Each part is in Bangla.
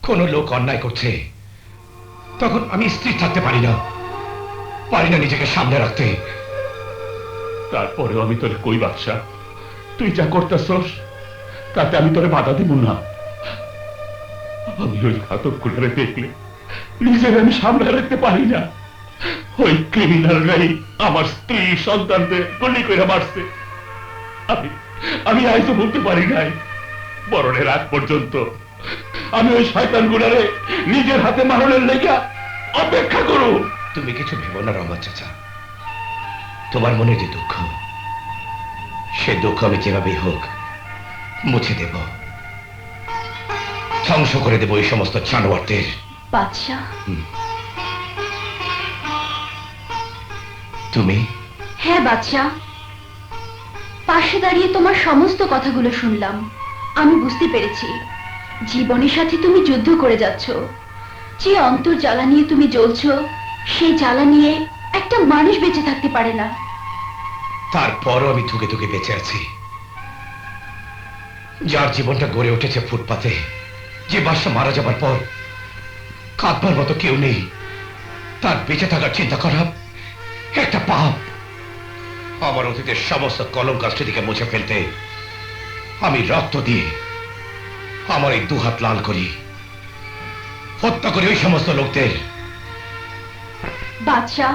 কোনো লোক অন্যায় করছে তখন আমি স্থির থাকতে পারি না নিজেকে সামনে রাখতে। তারপরেও আমি তোরে কই বাদশা, তুই যা করতেছস তাতে আমি তোরে বাধা দিব না। আমি ওই ঘাতক গুলারে দেখলে নিজের আমি সামনে রাখতে পারি না। ওই ক্রিমিনালরাই আমার স্ত্রী সন্তানদের গুলি করে মারছে। আমি আইতো বলতে পারি নাই। মরণের আগ পর্যন্ত আমি ওই শয়তান গুলারে নিজের হাতে মারণের লেগা অপেক্ষা করো। তুমি কিছু ভেবো না রহমত চাচা, তোমার মনে যে দুঃখ, সে দুঃখ আমি যেভাবেই হোক মুছে দেব, ধ্বংস করে দেব এই সমস্ত জানোয়ারদের। বাদশাহ, তুমি? হ্যাঁ বাদশাহ, পাশে দাঁড়িয়ে তোমার সমস্ত কথাগুলো শুনলাম। আমি বুঝতে পেরেছি জীবনের সাথে তুমি যুদ্ধ করে যাচ্ছ। যে অন্তর জ্বালা নিয়ে তুমি জ্বলছ, সেই জ্বালা নিয়ে একটা মানুষ বেঁচে থাকতে পারে না। তারপরও আমি থুকে থুকে বেঁচে আছি। যার জীবনটা গড়ে উঠেছে ফুটপাতে, যে বাদশা মারা যাবার পর কাঁদবার মতো কেউ নেই, তার বেঁচে থাকার চিন্তা করা একটা পাপ। আমার অতীতের সমস্ত কলঙ্কাষ্টিকে মুছে ফেলতে আমি রক্ত দিয়ে আমার এই দুহাত লাল করি, হত্যা করি ওই সমস্ত লোকদের। বাদশাহ,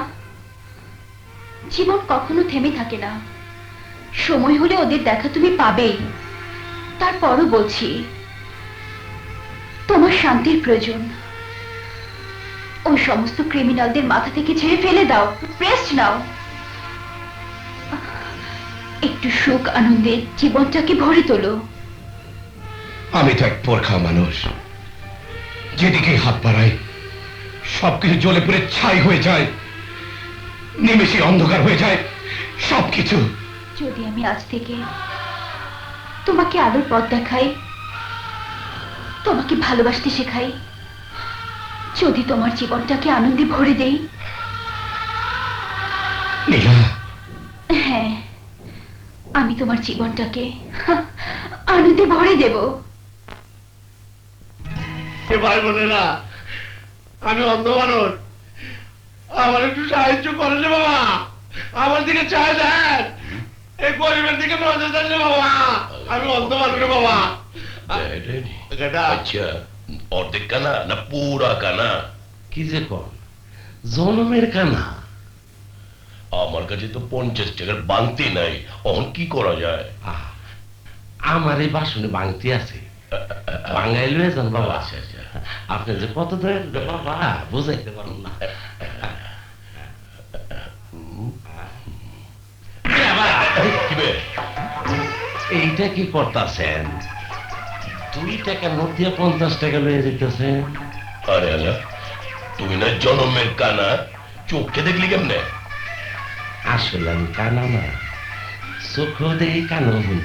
জীবন কখনো থেমে থাকে না। সময় হলে ওদের দেখা তুমি পাবেই। তারপরও বলছি, তোমার শান্তির প্রয়োজন। ওই সমস্ত ক্রিমিনালদের মাথা থেকে ছেড়ে ফেলে দাও, রেস্ট নাও। একটু সুখ আনন্দে জীবনটাকে ভরে তোলো। আমি তো এক পোরখা মানুষ, যেদিকে হাত বাড়াই সবকিছু জ্বলে পুড়ে ছাই হয়ে যায়, নিমেষে অন্ধকার হয়ে যায় সবকিছু। যদি আমি আজ থেকে তোমাকে আলোর পথ দেখাই, তোমাকে ভালোবাসতে শেখাই, যদি তোমার জীবনটাকে আনন্দে ভরে দেই। নীলা, হ্যাঁ, আমি তোমার জীবনটাকে আনন্দে ভরে দেব। ভাই বোনেরা, আমি অন্ধ মানুষ, আমার একটু সাহায্য করে রে বাবা। আমার দিকে চায় দেন, এই গরিবের দিকে নজর দেন রে বাবা। আমি অন্ধ মানুষ রে বাবা। আচ্ছা, অর্ধেক কানা না পুরা কানা? কি যে কর, জনমের কানা। আমার কাছে তো 50 টাকার বাংতি নাই, অহন কি করা যায়? আমার এই বাসনে বাংতি আছে, বাঙাই লয়ে যান বাবা। আচ্ছা আচ্ছা, আপনি যে কত দেন বাবা বুঝাইতে পারুন না। এইটা কি করতেছেন? 2 টাকা নোট দিয়ে 50 টাকা লয়ে যেতেছেন। আরে আলা, তুই না জনমের কানা, চোখে দেখলি কেমনে? আসলে আমি কানা না, চোখ দেখি কানো হই,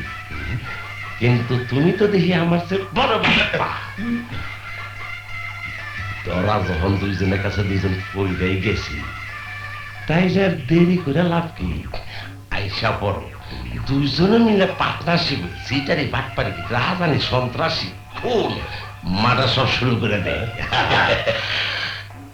কিন্তু তুমি তো দেখি আমার চেয়ে বড় বাবা। তোরা যখন দুইজনের কাছে দুইজন পইরাই গেছি, তাই আর দেরি করে লাভ কি? আইসা পড়ো, দুইজনে মিলে পার্টনারশিপ, সিটারি বাটপারি, রাজানি, সন্ত্রাসী, খুন, মারা সব শুরু করে দেয়।